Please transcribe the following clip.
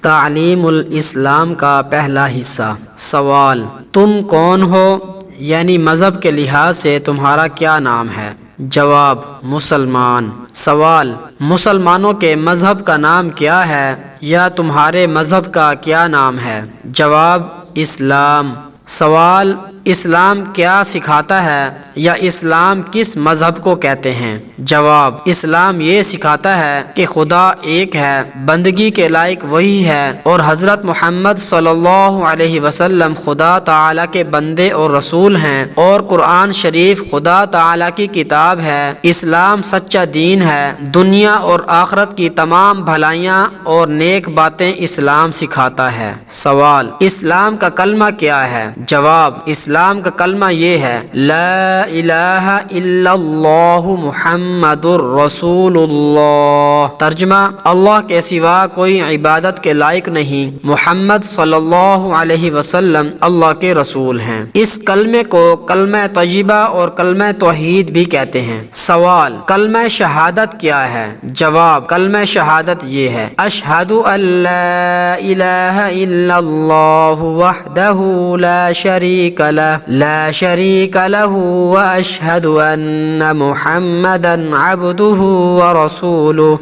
تعلیم الاسلام کا پہلا حصہ۔ سوال: تم کون ہو؟ یعنی مذہب کے لحاظ سے تمہارا کیا نام ہے؟ جواب: مسلمان۔ سوال: مسلمانوں کے مذہب کا نام کیا ہے؟ یا تمہارے مذہب کا کیا نام ہے؟ جواب: اسلام۔ سوال: اسلام کیا سکھاتا ہے یا اسلام کس مذہب کو کہتے ہیں؟ جواب: اسلام یہ سکھاتا ہے کہ خدا ایک ہے، بندگی کے لائق وہی ہے، اور حضرت محمد صلی اللہ علیہ وسلم خدا تعالیٰ کے بندے اور رسول ہیں، اور قرآن شریف خدا تعالیٰ کی کتاب ہے۔ اسلام سچا دین ہے، دنیا اور آخرت کی تمام بھلائیاں اور نیک باتیں اسلام سکھاتا ہے۔ سوال: اسلام کا کلمہ کیا ہے؟ جواب: اسلام کا کلمہ یہ ہے: لا الہ الا اللہ محمد الرسول اللہ۔ ترجمہ: اللہ کے سوا کوئی عبادت کے لائق نہیں، محمد صلی اللہ علیہ وسلم اللہ کے رسول ہیں۔ اس کلمے کو کلمہ طیبہ اور کلمہ توحید بھی کہتے ہیں۔ سوال: کلمہ شہادت کیا ہے؟ جواب: کلمہ شہادت یہ ہے: اشہد ان لا الہ الا اللہ وحدہ لا شریک لہ واشہد ان محمدا عبدہ ورسولہ۔